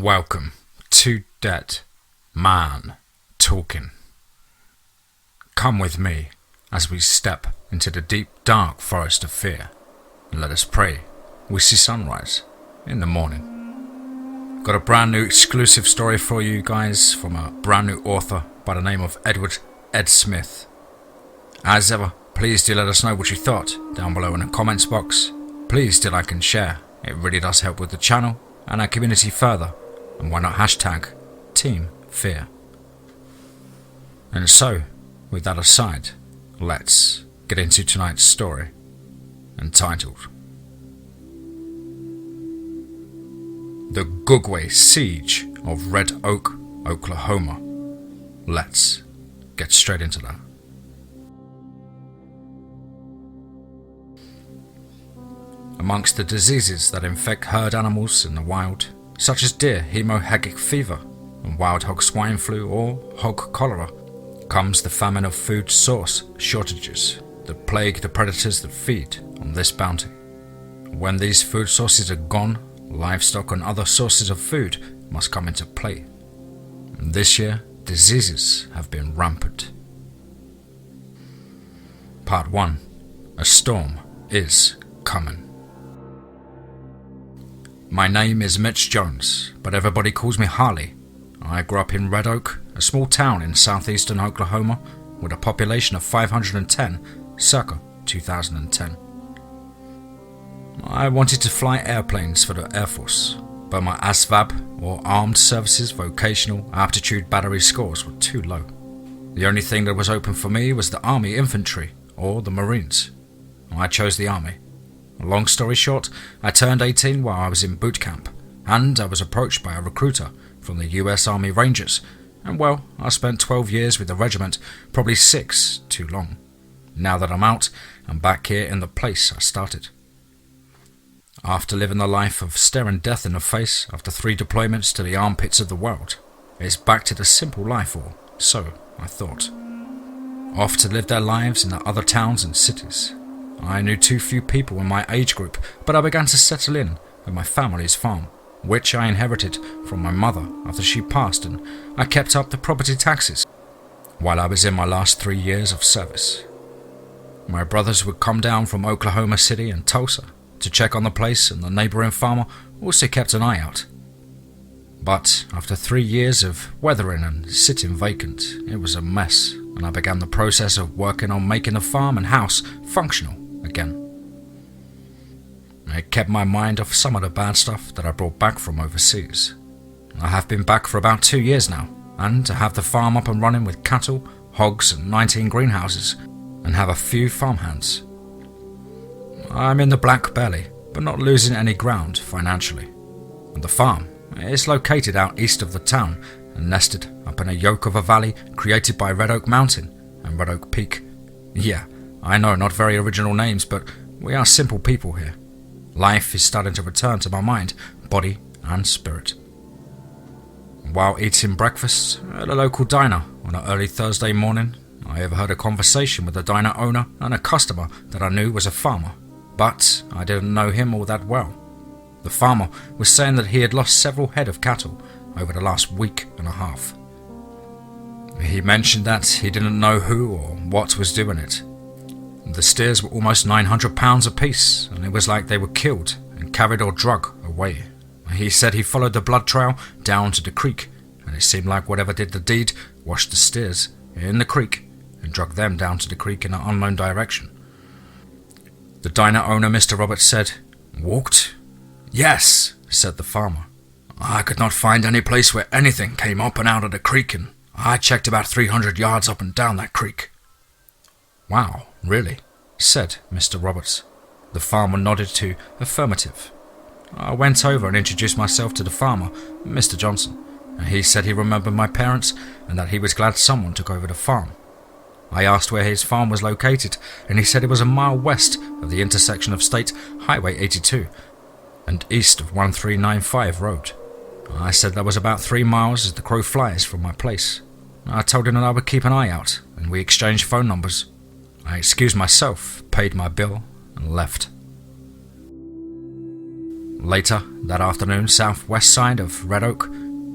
Welcome to Dead Man Talking. Come with me as we step into the deep dark forest of fear, and let us pray we see sunrise in the morning. Got a brand new exclusive story for you guys from a brand new author by the name of Ed Smith. As ever, please do let us know what you thought down below in the comments box. Please do like and share, it really does help with the channel and our community further, and why not hashtag Team Fear. And so, with that aside, let's get into tonight's story, entitled The Gugwe Siege of Red Oak, Oklahoma. Let's get straight into that. Amongst the diseases that infect herd animals in the wild, such as deer hemorrhagic fever and wild hog swine flu or hog cholera, comes the famine of food source shortages that plague the predators that feed on this bounty. When these food sources are gone, livestock and other sources of food must come into play. And this year, diseases have been rampant. Part 1. A storm is coming. My name is Mitch Jones, but everybody calls me Harley. I grew up in Red Oak, a small town in southeastern Oklahoma with a population of 510, circa 2010. I wanted to fly airplanes for the Air Force, but my ASVAB, or Armed Services Vocational Aptitude Battery scores were too low. The only thing that was open for me was the Army Infantry, or the Marines. I chose the Army. Long story short, I turned 18 while I was in boot camp, and I was approached by a recruiter from the US Army Rangers, and well, I spent 12 years with the regiment, probably 6 too long. Now that I'm out, I'm back here in the place I started. After living the life of staring death in the face after 3 deployments to the armpits of the world, it's back to the simple life, or so I thought. Off to live their lives in the other towns and cities. I knew too few people in my age group, but I began to settle in at my family's farm, which I inherited from my mother after she passed, and I kept up the property taxes while I was in my last 3 years of service. My brothers would come down from Oklahoma City and Tulsa to check on the place, and the neighboring farmer also kept an eye out. But after 3 years of weathering and sitting vacant, it was a mess, and I began the process of working on making the farm and house functional again. It kept my mind off some of the bad stuff that I brought back from overseas. I have been back for about 2 years now, and to have the farm up and running with cattle, hogs and 19 greenhouses, and have a few farmhands. I'm in the black barely, but not losing any ground financially. And the farm is located out east of the town and nested up in a yoke of a valley created by Red Oak Mountain and Red Oak Peak. Yeah, I know, not very original names, but we are simple people here. Life is starting to return to my mind, body and spirit. While eating breakfast at a local diner on an early Thursday morning, I overheard a conversation with the diner owner and a customer that I knew was a farmer, but I didn't know him all that well. The farmer was saying that he had lost several head of cattle over the last week and a half. He mentioned that he didn't know who or what was doing it. The steers were almost 900 pounds apiece, and it was like they were killed and carried or drug away. He said he followed the blood trail down to the creek, and it seemed like whatever did the deed washed the steers in the creek and dragged them down to the creek in an unknown direction. The diner owner, Mr. Roberts, said, "Walked?" "Yes," said the farmer. "I could not find any place where anything came up and out of the creek, and I checked about 300 yards up and down that creek." "Wow, really?" said Mr. Roberts. The farmer nodded to affirmative. I went over and introduced myself to the farmer, Mr. Johnson, and he said he remembered my parents and that he was glad someone took over the farm. I asked where his farm was located, and he said it was a mile west of the intersection of State Highway 82 and east of 1395 Road. I said that was about 3 miles as the crow flies from my place. I told him that I would keep an eye out, and we exchanged phone numbers. I excused myself, paid my bill, and left. Later that afternoon, southwest side of Red Oak,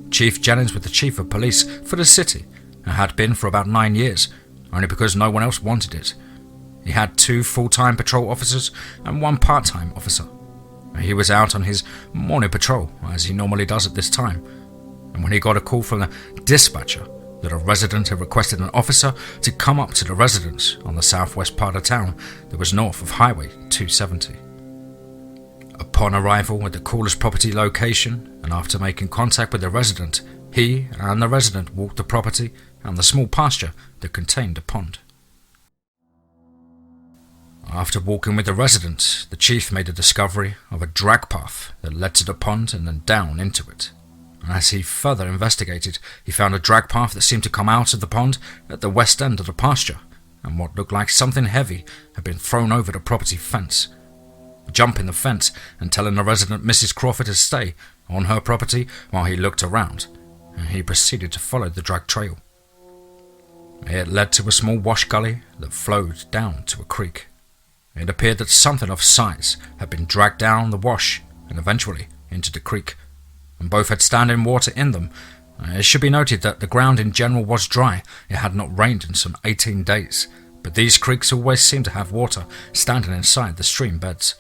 Chief Jennings was the chief of police for the city and had been for about 9 years, only because no one else wanted it. He had 2 full-time patrol officers and 1 part-time officer. He was out on his morning patrol, as he normally does at this time, and when he got a call from the dispatcher that a resident had requested an officer to come up to the residence on the southwest part of town that was north of Highway 270. Upon arrival at the caller's property location, and after making contact with the resident, he and the resident walked the property and the small pasture that contained a pond. After walking with the resident, the chief made a discovery of a drag path that led to the pond and then down into it. And as he further investigated, he found a drag path that seemed to come out of the pond at the west end of the pasture, and what looked like something heavy had been thrown over the property fence. Jumping the fence and telling the resident Mrs. Crawford to stay on her property while he looked around, and he proceeded to follow the drag trail. It led to a small wash gully that flowed down to a creek. It appeared that something of size had been dragged down the wash and eventually into the creek, and both had standing water in them. It should be noted that the ground in general was dry. It had not rained in some 18 days, but these creeks always seemed to have water standing inside the stream beds.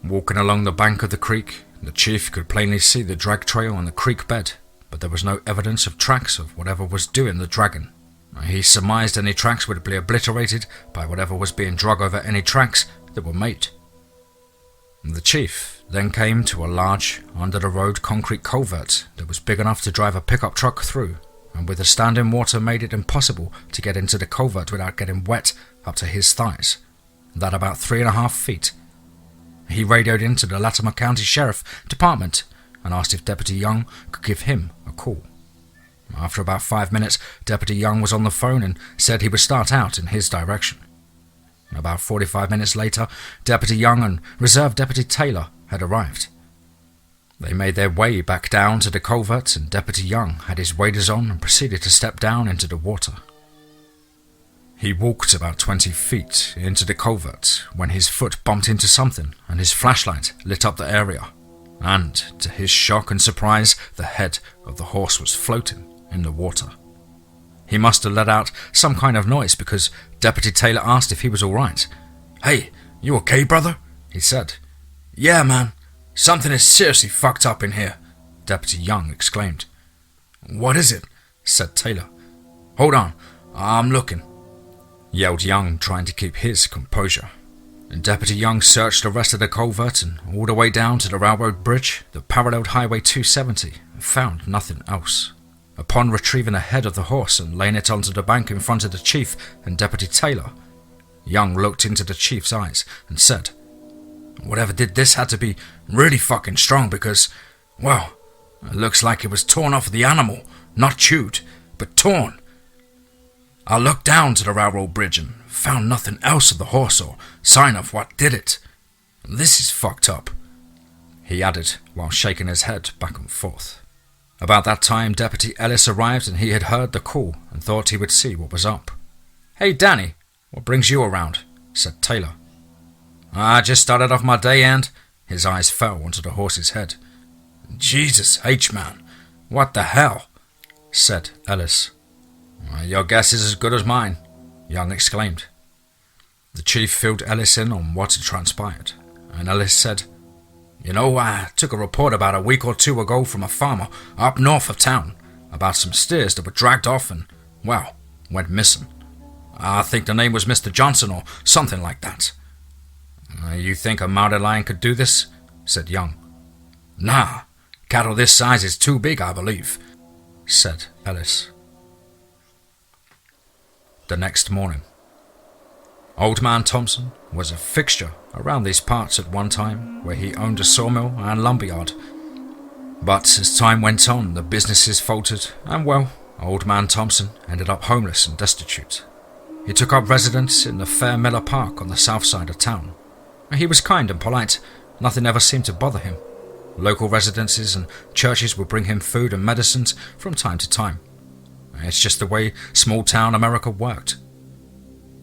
Walking along the bank of the creek, the chief could plainly see the drag trail on the creek bed, but there was no evidence of tracks of whatever was doing the dragging. He surmised any tracks would be obliterated by whatever was being dragged over any tracks that were made. The chief then came to a large, under-the-road concrete culvert that was big enough to drive a pickup truck through, and with the standing water made it impossible to get into the culvert without getting wet up to his thighs, that about 3.5 feet. He radioed into the Latimer County Sheriff Department and asked if Deputy Young could give him a call. After about 5 minutes, Deputy Young was on the phone and said he would start out in his direction. About 45 minutes later, Deputy Young and Reserve Deputy Taylor had arrived. They made their way back down to the culvert, and Deputy Young had his waders on and proceeded to step down into the water. He walked about 20 feet into the culvert when his foot bumped into something and his flashlight lit up the area, and, to his shock and surprise, the head of the horse was floating in the water. He must have let out some kind of noise because Deputy Taylor asked if he was all right. "Hey, you okay, brother?" he said. "Yeah, man. Something is seriously fucked up in here," Deputy Young exclaimed. "What is it?" said Taylor. "Hold on, I'm looking," yelled Young, trying to keep his composure. And Deputy Young searched the rest of the culvert and all the way down to the railroad bridge that paralleled Highway 270 and found nothing else. Upon retrieving the head of the horse and laying it onto the bank in front of the chief and Deputy Taylor, Young looked into the chief's eyes and said, "Whatever did this had to be really fucking strong because, well, it looks like it was torn off the animal, not chewed, but torn. I looked down to the railroad bridge and found nothing else of the horse or sign of what did it. This is fucked up," he added while shaking his head back and forth. About that time, Deputy Ellis arrived and he had heard the call and thought he would see what was up. "Hey, Danny, what brings you around?" said Taylor. "I just started off my day and..." His eyes fell onto the horse's head. "Jesus H, man, what the hell?" said Ellis. "Your guess is as good as mine," Young exclaimed. The chief filled Ellis in on what had transpired, and Ellis said, "You know, I took a report about a week or 2 ago from a farmer up north of town about some steers that were dragged off and, well, went missing. I think the name was Mr. Johnson or something like that." "You think a mountain lion could do this?" said Young. "Nah, cattle this size is too big, I believe," said Ellis. The next morning. Old Man Thompson was a fixture around these parts at one time, where he owned a sawmill and lumberyard. But as time went on, the businesses faltered, and well, Old Man Thompson ended up homeless and destitute. He took up residence in the Fair Miller Park on the south side of town. He was kind and polite. Nothing ever seemed to bother him. Local residences and churches would bring him food and medicines from time to time. It's just the way small-town America worked.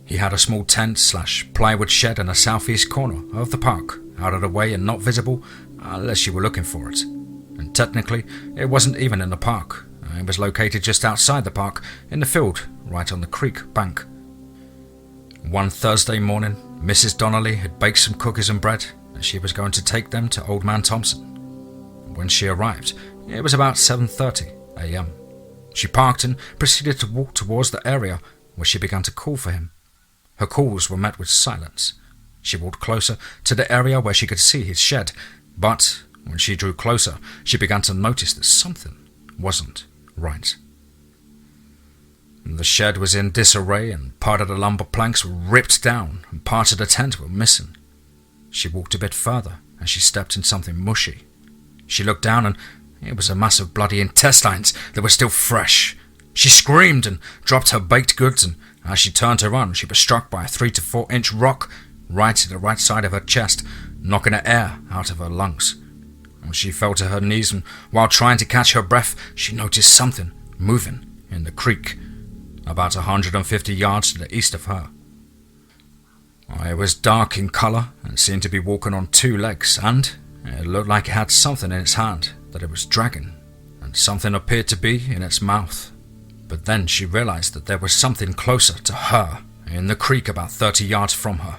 He had a small tent/plywood shed in a southeast corner of the park, out of the way and not visible, unless you were looking for it. And technically, it wasn't even in the park. It was located just outside the park, in the field, right on the creek bank. One Thursday morning, Mrs. Donnelly had baked some cookies and bread, and she was going to take them to Old Man Thompson. When she arrived, it was about 7:30 a.m. She parked and proceeded to walk towards the area where she began to call for him. Her calls were met with silence. She walked closer to the area where she could see his shed, but when she drew closer, she began to notice that something wasn't right. The shed was in disarray, and part of the lumber planks were ripped down, and parts of the tent were missing. She walked a bit further, and she stepped in something mushy. She looked down, and it was a mass of bloody intestines that were still fresh. She screamed and dropped her baked goods, and as she turned to run, she was struck by a 3 to 4 inch rock right to the right side of her chest, knocking the air out of her lungs. When she fell to her knees, and while trying to catch her breath, she noticed something moving in the creek, about 150 yards to the east of her. It was dark in colour and seemed to be walking on 2 legs, and it looked like it had something in its hand that it was dragging, and something appeared to be in its mouth. But then she realised that there was something closer to her, in the creek about 30 yards from her.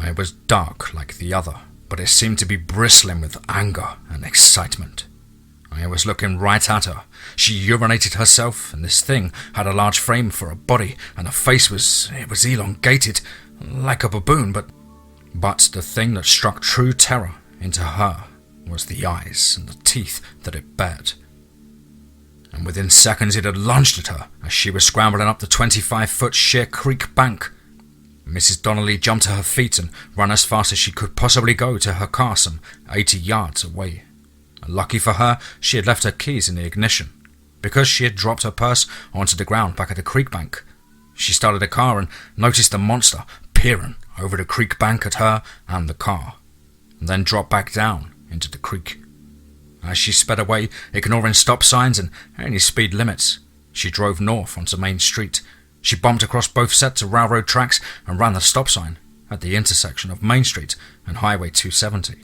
It was dark like the other, but it seemed to be bristling with anger and excitement. It was looking right at her. She urinated herself, and this thing had a large frame for a body, and her face was elongated, like a baboon, but the thing that struck true terror into her was the eyes and the teeth that it bared. And within seconds it had lunged at her as she was scrambling up the 25-foot sheer creek bank. Mrs. Donnelly jumped to her feet and ran as fast as she could possibly go to her car some 80 yards away. Lucky for her, she had left her keys in the ignition. Because she had dropped her purse onto the ground back at the creek bank, she started the car and noticed the monster peering over the creek bank at her and the car, and then dropped back down into the creek. As she sped away, ignoring stop signs and any speed limits, she drove north onto Main Street. She bumped across both sets of railroad tracks and ran the stop sign at the intersection of Main Street and Highway 270.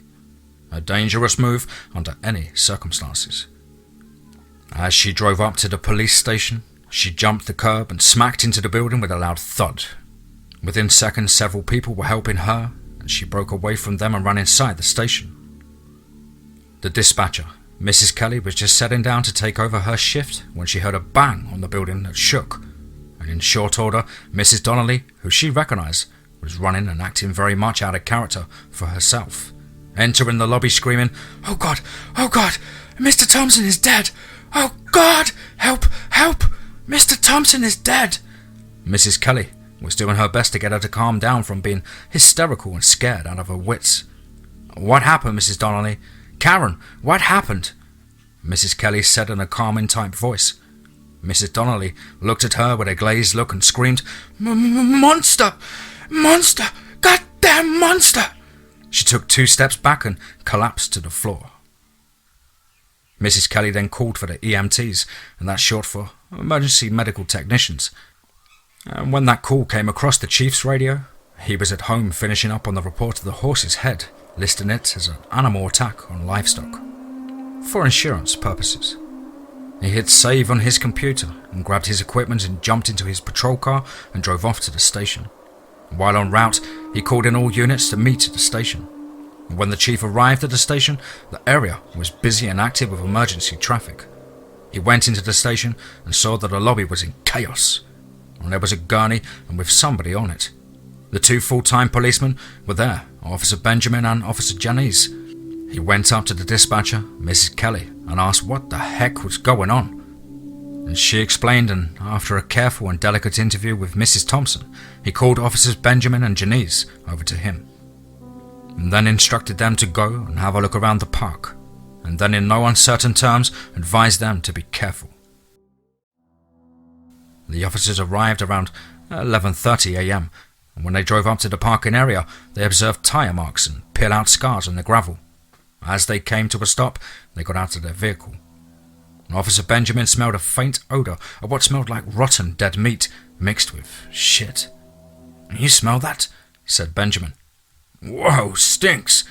A dangerous move under any circumstances. As she drove up to the police station, she jumped the curb and smacked into the building with a loud thud. Within seconds, several people were helping her, and she broke away from them and ran inside the station. The dispatcher, Mrs. Kelly, was just settling down to take over her shift when she heard a bang on the building that shook, and in short order, Mrs. Donnelly, who she recognized, was running and acting very much out of character for herself, entering the lobby screaming, "Oh God! Oh God! Mr. Thompson is dead! Oh God! Help! Help! Mr. Thompson is dead!" Mrs. Kelly was doing her best to get her to calm down from being hysterical and scared out of her wits. "What happened, Mrs. Donnelly? Karen, what happened?" Mrs. Kelly said in a calming type voice. Mrs. Donnelly looked at her with a glazed look and screamed, "Monster! Monster! Goddamn monster!" She took 2 steps back and collapsed to the floor. Mrs. Kelly then called for the EMTs, and that's short for Emergency Medical Technicians. And when that call came across the chief's radio, he was at home finishing up on the report of the horse's head, listing it as an animal attack on livestock, for insurance purposes. He hit save on his computer and grabbed his equipment and jumped into his patrol car and drove off to the station. While en route, he called in all units to meet at the station. When the chief arrived at the station, the area was busy and active with emergency traffic. He went into the station and saw that the lobby was in chaos, and there was a gurney and with somebody on it. The 2 full-time policemen were there, Officer Benjamin and Officer Janice. He went up to the dispatcher, Mrs. Kelly, and asked what the heck was going on. And she explained, and after a careful and delicate interview with Mrs. Thompson, he called Officers Benjamin and Janice over to him, and then instructed them to go and have a look around the park, and then in no uncertain terms advised them to be careful. The officers arrived around 11:30 a.m, and when they drove up to the parking area, they observed tyre marks and peel-out scars on the gravel. As they came to a stop, they got out of their vehicle. Officer Benjamin smelled a faint odour of what smelled like rotten dead meat mixed with shit. "You smell that?" said Benjamin. "Whoa, stinks.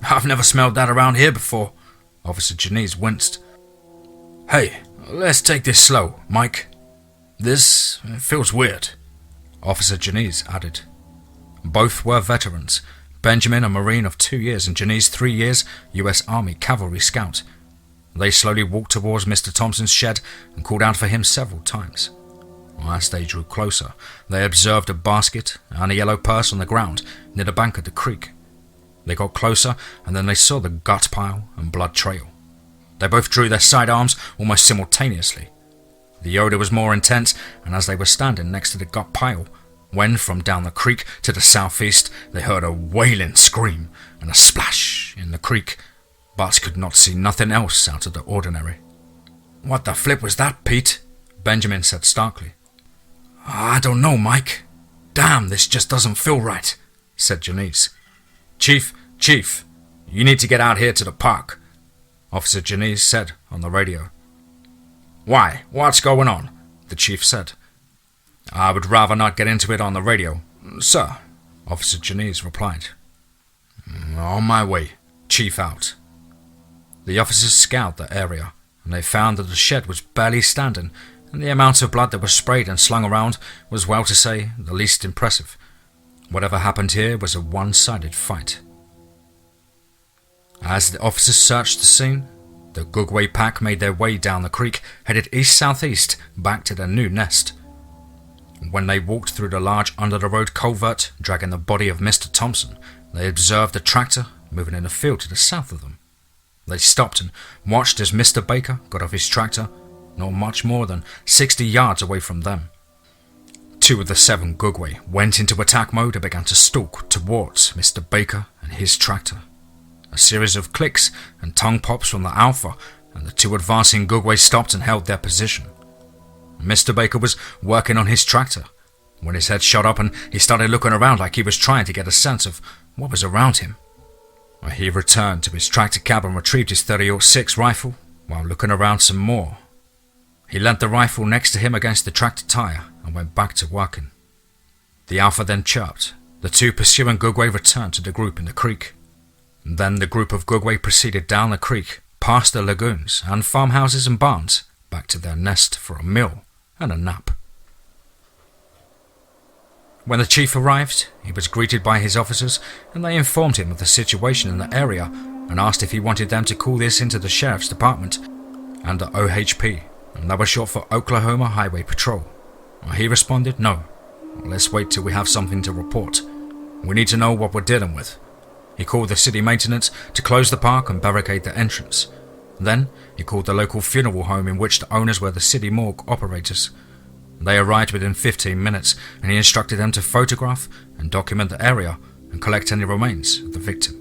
I've never smelled that around here before. Officer Janice winced. Hey, let's take this slow, Mike. This feels weird, Officer Janice added. Both were veterans. Benjamin, a Marine of 2 years, and Janice, 3 years, U.S. Army Cavalry Scout. They slowly walked towards Mr. Thompson's shed and called out for him several times. As they drew closer, they observed a basket and a yellow purse on the ground near the bank of the creek. They got closer, and then they saw the gut pile and blood trail. They both drew their sidearms almost simultaneously. The odor was more intense, and as they were standing next to the gut pile, when from down the creek to the southeast they heard a wailing scream and a splash in the creek, but could not see nothing else out of the ordinary. What the flip was that, Pete? Benjamin said starkly. I don't know, Mike. Damn, this just doesn't feel right, said Janice. Chief, you need to get out here to the park, Officer Janice said on the radio. Why? What's going on? The chief said. I would rather not get into it on the radio, sir, Officer Janice replied. On my way, Chief out. The officers scoured the area, and they found that the shed was barely standing, and the amount of blood that was sprayed and slung around was, well to say, the least impressive. Whatever happened here was a one-sided fight. As the officers searched the scene, the Gugwe pack made their way down the creek, headed east-southeast back to their new nest. When they walked through the large under-the-road culvert, dragging the body of Mr. Thompson, they observed a tractor moving in a field to the south of them. They stopped and watched as Mr. Baker got off his tractor, not much more than 60 yards away from them. 2 of the 7 Gugwe went into attack mode and began to stalk towards Mr. Baker and his tractor. A series of clicks and tongue pops from the Alpha, and the 2 advancing Gugwe stopped and held their position. Mr. Baker was working on his tractor when his head shot up and he started looking around like he was trying to get a sense of what was around him. He returned to his tractor cab and retrieved his .30-06 rifle while looking around some more. He leant the rifle next to him against the tractor tire and went back to working. The Alpha then chirped. The 2 pursuing Gugwe returned to the group in the creek. Then the group of Gugwe proceeded down the creek, past the lagoons and farmhouses and barns, back to their nest for a meal and a nap. When the chief arrived, he was greeted by his officers, and they informed him of the situation in the area and asked if he wanted them to call this into the sheriff's department and the OHP, and that was short for Oklahoma Highway Patrol. He responded, no, let's wait till we have something to report. We need to know what we're dealing with. He called the city maintenance to close the park and barricade the entrance. Then he called the local funeral home in which the owners were the city morgue operators. They arrived within 15 minutes, and he instructed them to photograph and document the area and collect any remains of the victim.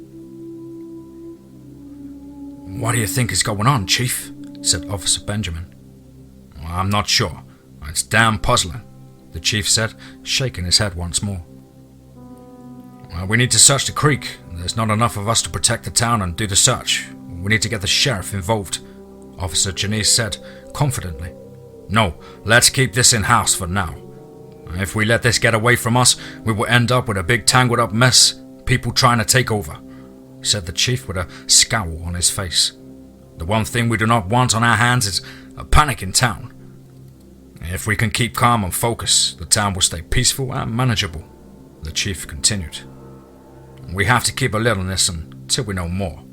What do you think is going on, Chief? Said Officer Benjamin. I'm not sure. It's damn puzzling, the chief said, shaking his head once more. We need to search the creek. There's not enough of us to protect the town and do the search. We need to get the sheriff involved, Officer Janice said, confidently. No, let's keep this in-house for now. If we let this get away from us, we will end up with a big tangled up mess, people trying to take over, said the chief with a scowl on his face. The one thing we do not want on our hands is a panic in town. If we can keep calm and focus, the town will stay peaceful and manageable, the chief continued. We have to keep a lid on this until we know more.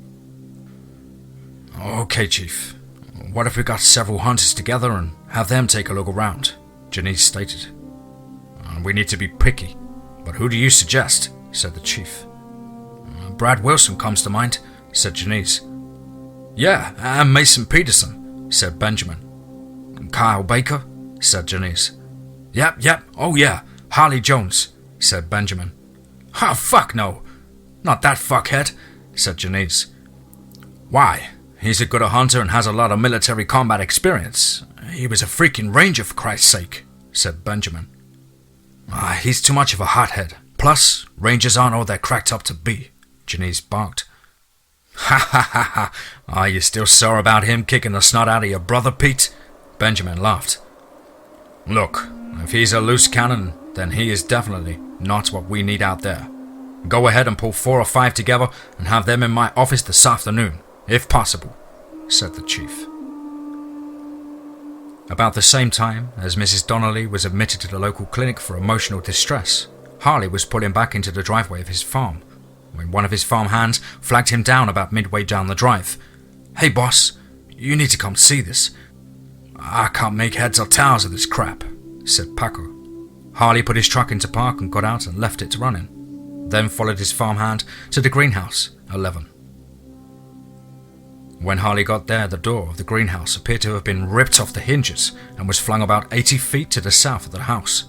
Okay, Chief. What if we got several hunters together and have them take a look around? Janice stated. We need to be picky, but who do you suggest? Said the chief. Brad Wilson comes to mind, said Janice. Yeah, and Mason Peterson, said Benjamin. Kyle Baker, said Janice. Yep, oh yeah, Harley Jones, said Benjamin. Oh, fuck no, not that fuckhead, said Janice. Why? He's a good hunter and has a lot of military combat experience. He was a freaking ranger, for Christ's sake, said Benjamin. He's too much of a hothead. Plus, rangers aren't all they're cracked up to be, Janice barked. Ha. Are you still sore about him kicking the snot out of your brother, Pete? Benjamin laughed. Look, if he's a loose cannon, then he is definitely not what we need out there. Go ahead and pull 4 or 5 together and have them in my office this afternoon, if possible," said the chief. About the same time as Mrs. Donnelly was admitted to the local clinic for emotional distress, Harley was pulling back into the driveway of his farm when one of his farm hands flagged him down about midway down the drive. "Hey boss, you need to come see this. I can't make heads or tails of this crap," said Paco. Harley put his truck into park and got out and left it running, then followed his farmhand to the greenhouse 11. When Harley got there, the door of the greenhouse appeared to have been ripped off the hinges and was flung about 80 feet to the south of the house.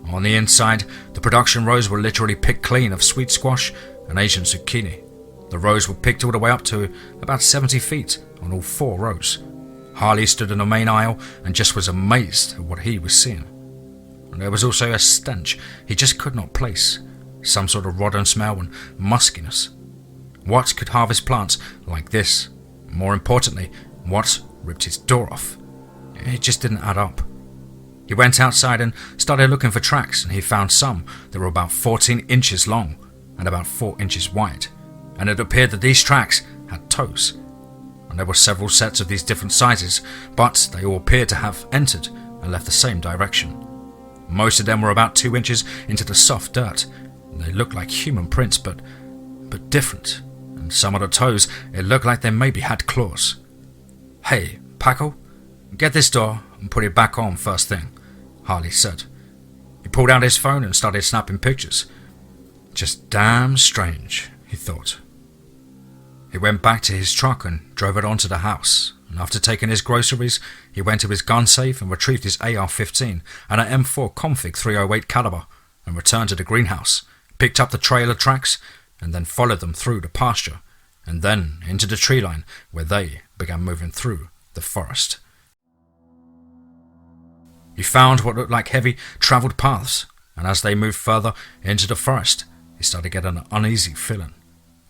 On the inside, the production rows were literally picked clean of sweet squash and Asian zucchini. The rows were picked all the way up to about 70 feet on all 4 rows. Harley stood in the main aisle and just was amazed at what he was seeing. And there was also a stench he just could not place, some sort of rotten smell and muskiness. What could harvest plants like this? More importantly, what ripped his door off? It just didn't add up. He went outside and started looking for tracks, and he found some that were about 14 inches long and about 4 inches wide, and it appeared that these tracks had toes. And there were several sets of these different sizes, but they all appeared to have entered and left the same direction. Most of them were about 2 inches into the soft dirt. They looked like human prints, but different. And some of the toes, it looked like they maybe had claws. "Hey, Paco, get this door and put it back on first thing," Harley said. He pulled out his phone and started snapping pictures. Just damn strange, he thought. He went back to his truck and drove it onto the house, and after taking his groceries, he went to his gun safe and retrieved his AR-15 and an M4 Config .308 caliber and returned to the greenhouse, picked up the trailer tracks, and then followed them through the pasture, and then into the tree line where they began moving through the forest. He found what looked like heavy travelled paths, and as they moved further into the forest, he started getting an uneasy feeling,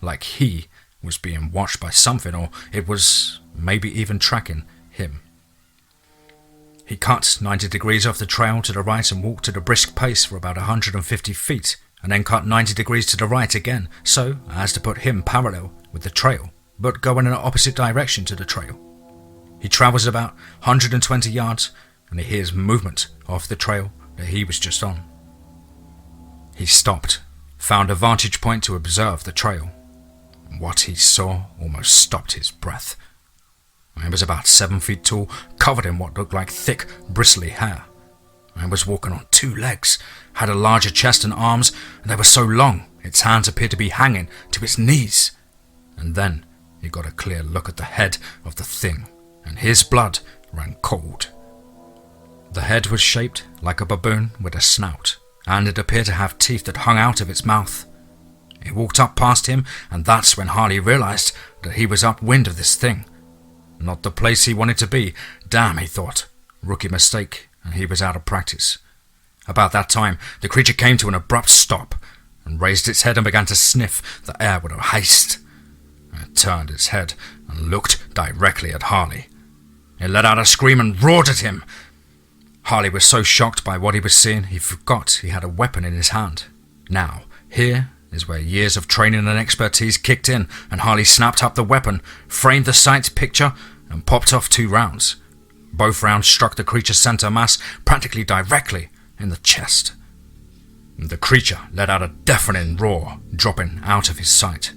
like he was being watched by something, or it was maybe even tracking him. He cut 90 degrees off the trail to the right and walked at a brisk pace for about 150 feet, and then cut 90 degrees to the right again, so as to put him parallel with the trail, but going in an opposite direction to the trail. He travels about 120 yards, and he hears movement off the trail that he was just on. He stopped, found a vantage point to observe the trail. What he saw almost stopped his breath. He was about 7 feet tall, covered in what looked like thick, bristly hair. He was walking on 2 legs, had a larger chest and arms, and they were so long its hands appeared to be hanging to its knees. And then he got a clear look at the head of the thing, and his blood ran cold. The head was shaped like a baboon with a snout, and it appeared to have teeth that hung out of its mouth. He walked up past him, and that's when Harley realized that he was upwind of this thing. Not the place he wanted to be. Damn, he thought. Rookie mistake, and he was out of practice. About that time, the creature came to an abrupt stop and raised its head and began to sniff the air with a haste. It turned its head and looked directly at Harley. It let out a scream and roared at him. Harley was so shocked by what he was seeing, he forgot he had a weapon in his hand. Now, here is where years of training and expertise kicked in, and Harley snapped up the weapon, framed the sight picture, and popped off 2 rounds. Both rounds struck the creature's center mass practically directly in the chest. The creature let out a deafening roar, dropping out of his sight.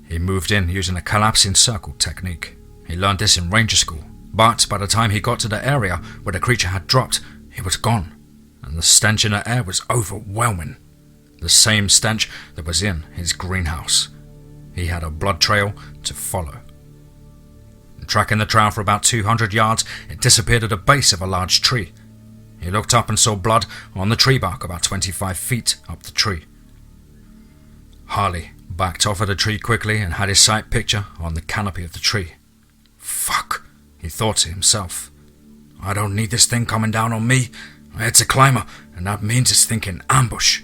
He moved in using a collapsing circle technique. He learned this in ranger school, but by the time he got to the area where the creature had dropped, it was gone, and the stench in the air was overwhelming. The same stench that was in his greenhouse. He had a blood trail to follow. Tracking the trail for about 200 yards, it disappeared at the base of a large tree. He looked up and saw blood on the tree bark about 25 feet up the tree. Harley backed off of the tree quickly and had his sight picture on the canopy of the tree. Fuck, he thought to himself. I don't need this thing coming down on me. It's a climber, and that means it's thinking ambush.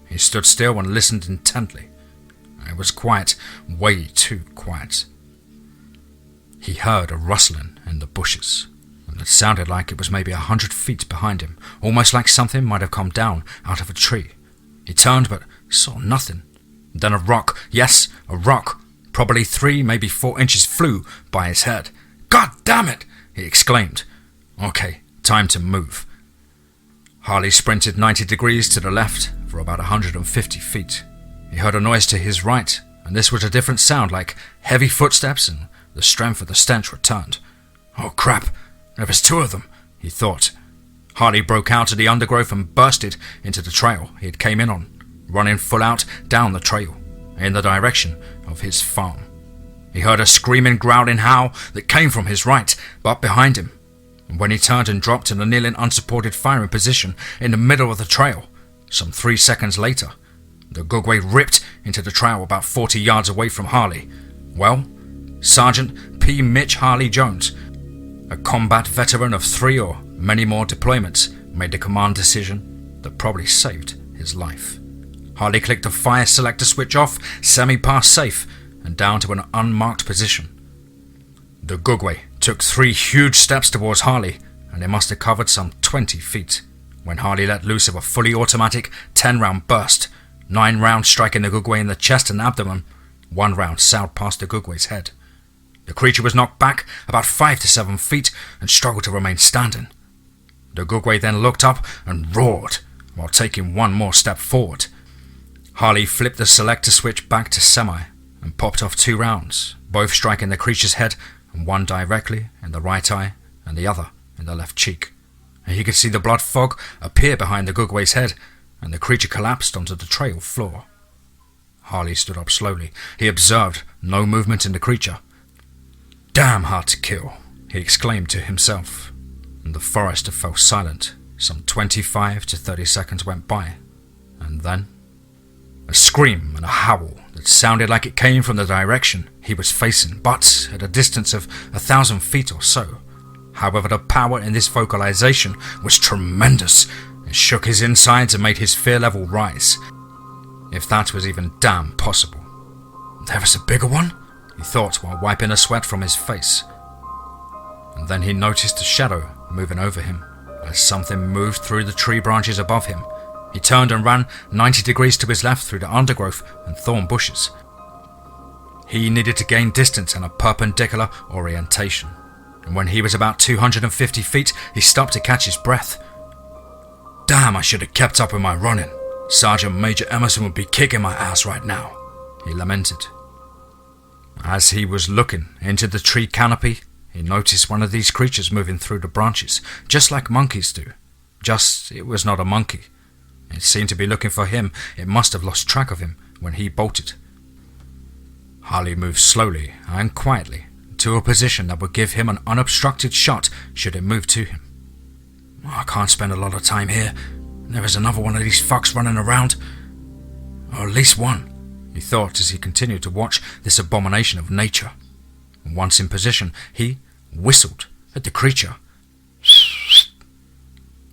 He stood still and listened intently. It was quiet, way too quiet. He heard a rustling in the bushes, and it sounded like it was maybe 100 feet behind him, almost like something might have come down out of a tree. He turned, but saw nothing. Then a rock, yes, a rock, probably 3, maybe 4 inches, flew by his head. "God damn it!" he exclaimed. "Okay, time to move." Harley sprinted 90 degrees to the left for about 150 feet. He heard a noise to his right, and this was a different sound, like heavy footsteps, and the strength of the stench returned. "Oh crap, there was 2 of them," he thought. Harley broke out of the undergrowth and bursted into the trail he had came in on, running full out down the trail, in the direction of his farm. He heard a screaming, growling howl that came from his right, but behind him. And when he turned and dropped in a kneeling, unsupported firing position in the middle of the trail, some 3 seconds later, the Gugwe ripped into the trail about 40 yards away from Harley. Well, Sergeant P. Mitch Harley Jones, a combat veteran of 3 or many more deployments, made the command decision that probably saved his life. Harley clicked the fire selector switch off, semi-pass safe, and down to an unmarked position. The Gugwe took 3 huge steps towards Harley, and they must have covered some 20 feet, when Harley let loose of a fully automatic 10-round burst, 9 rounds striking the Gugwe in the chest and abdomen. 1 round sailed past the Gugwe's head. The creature was knocked back about 5 to 7 feet and struggled to remain standing. The Gugwe then looked up and roared, while taking 1 more step forward. Harley flipped the selector switch back to semi and popped off 2 rounds, both striking the creature's head, and 1 directly in the right eye and the other in the left cheek. And he could see the blood fog appear behind the Gugwe's head, and the creature collapsed onto the trail floor. Harley stood up slowly. He observed no movement in the creature. "Damn hard to kill," he exclaimed to himself, and the forester fell silent. Some 25 to 30 seconds went by, and then a scream and a howl that sounded like it came from the direction he was facing, but at a distance of 1,000 feet or so. However, the power in this vocalization was tremendous. It shook his insides and made his fear level rise, if that was even damn possible. "There was a bigger one?" he thought while wiping the sweat from his face. And then he noticed a shadow moving over him as something moved through the tree branches above him. He turned and ran 90 degrees to his left through the undergrowth and thorn bushes. He needed to gain distance and a perpendicular orientation, and when he was about 250 feet, he stopped to catch his breath. "Damn, I should have kept up with my running. Sergeant Major Emerson would be kicking my ass right now," he lamented. As he was looking into the tree canopy, he noticed one of these creatures moving through the branches, just like monkeys do. Just, it was not a monkey. It seemed to be looking for him. It must have lost track of him when he bolted. Harley moved slowly and quietly to a position that would give him an unobstructed shot should it move to him. "I can't spend a lot of time here. There is another one of these fucks running around. Or at least one," he thought as he continued to watch this abomination of nature. Once in position, he whistled at the creature.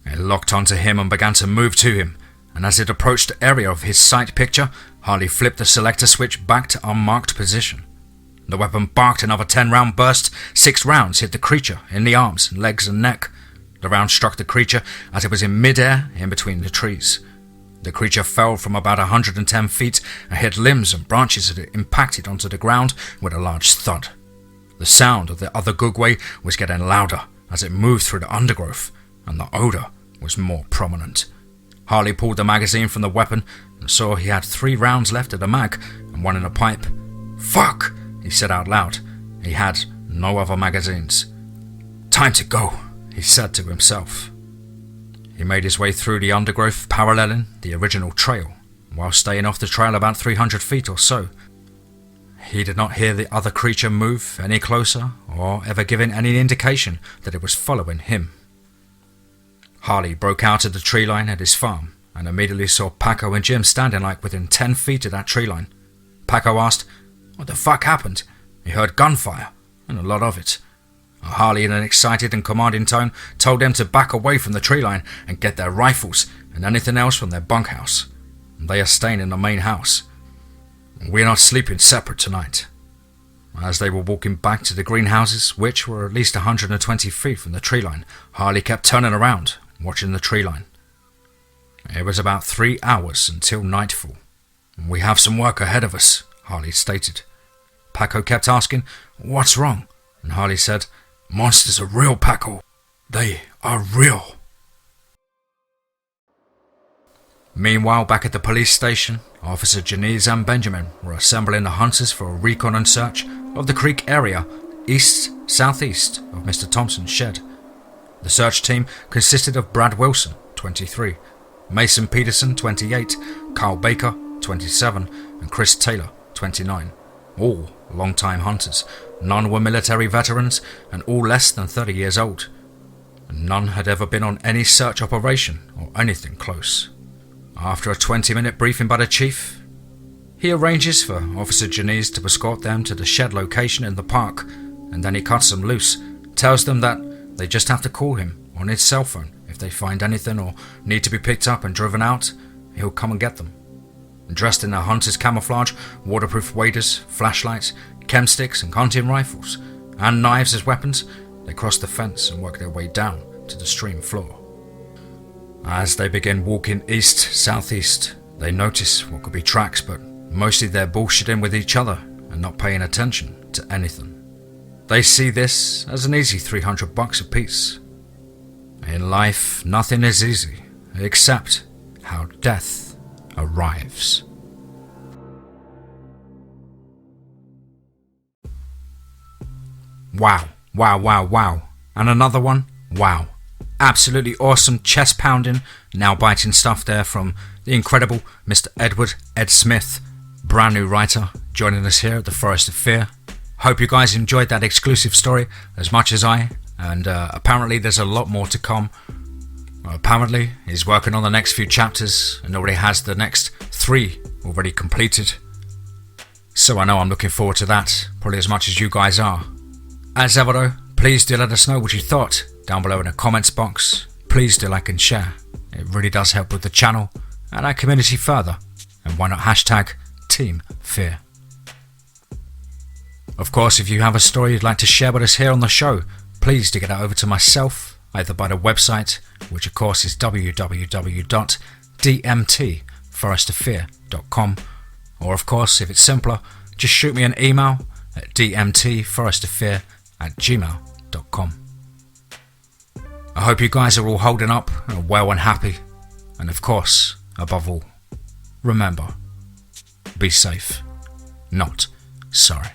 It locked onto him and began to move to him, and as it approached the area of his sight picture, Harley flipped the selector switch back to unmarked position. The weapon barked another 10-round burst. 6 rounds hit the creature in the arms, legs and neck. The round struck the creature as it was in mid-air in between the trees. The creature fell from about 110 feet and hit limbs and branches as it impacted onto the ground with a large thud. The sound of the other Gugwe was getting louder as it moved through the undergrowth, and the odor was more prominent. Harley pulled the magazine from the weapon and saw he had 3 rounds left of the mag and 1 in a pipe. "Fuck!" he said out loud. He had no other magazines. "Time to go," he said to himself. He made his way through the undergrowth paralleling the original trail, while staying off the trail about 300 feet or so. He did not hear the other creature move any closer or ever giving any indication that it was following him. Harley broke out of the tree line at his farm and immediately saw Paco and Jim standing like within 10 feet of that tree line. Paco asked, "What the fuck happened?" He heard gunfire, and a lot of it. Harley, in an excited and commanding tone, told them to back away from the tree line and get their rifles and anything else from their bunkhouse. They are staying in the main house. "We are not sleeping separate tonight." As they were walking back to the greenhouses, which were at least 120 feet from the tree line, Harley kept turning around, watching the tree line. It was about 3 hours until nightfall, "We have some work ahead of us," Harley stated. Paco kept asking, "What's wrong?" And Harley said, "Monsters are real, Paco. They are real." Meanwhile, back at the police station, Officer Janice and Benjamin were assembling the hunters for a recon and search of the creek area southeast of Mr. Thompson's shed. The search team consisted of Brad Wilson, 23, Mason Peterson, 28, Carl Baker, 27, and Chris Taylor, 29, all long-time hunters. None were military veterans and all less than 30 years old. And none had ever been on any search operation or anything close. After a 20-minute briefing by the chief, he arranges for Officer Janice to escort them to the shed location in the park, and then he cuts them loose, tells them that they just have to call him on his cell phone if they find anything or need to be picked up and driven out. He'll come and get them. Dressed in their hunter's camouflage, waterproof waders, flashlights, chem sticks and hunting rifles, and knives as weapons, they cross the fence and work their way down to the stream floor. As they begin walking east-southeast, they notice what could be tracks, but mostly they're bullshitting with each other and not paying attention to anything. They see this as an easy $300 apiece. In life, nothing is easy, except how death arrives. Wow, wow, wow, wow. And another one, wow. Absolutely awesome, chest-pounding, nail-biting stuff there from the incredible Mr. Edward Ed Smith, brand new writer, joining us here at the Forest of Fear. Hope you guys enjoyed that exclusive story as much as I, and apparently there's a lot more to come. Apparently he's working on the next few chapters and already has the next 3 already completed. So I know I'm looking forward to that, probably as much as you guys are. As ever though, please do let us know what you thought down below in the comments box. Please do like and share. It really does help with the channel and our community further. And why not hashtag Team Fear. Of course, if you have a story you'd like to share with us here on the show, please do get it over to myself, either by the website, which of course is www.dmtforestoffear.com, or of course, if it's simpler, just shoot me an email at dmtforestoffear@gmail.com. I hope you guys are all holding up and are well and happy, and of course, above all, remember, be safe, not sorry.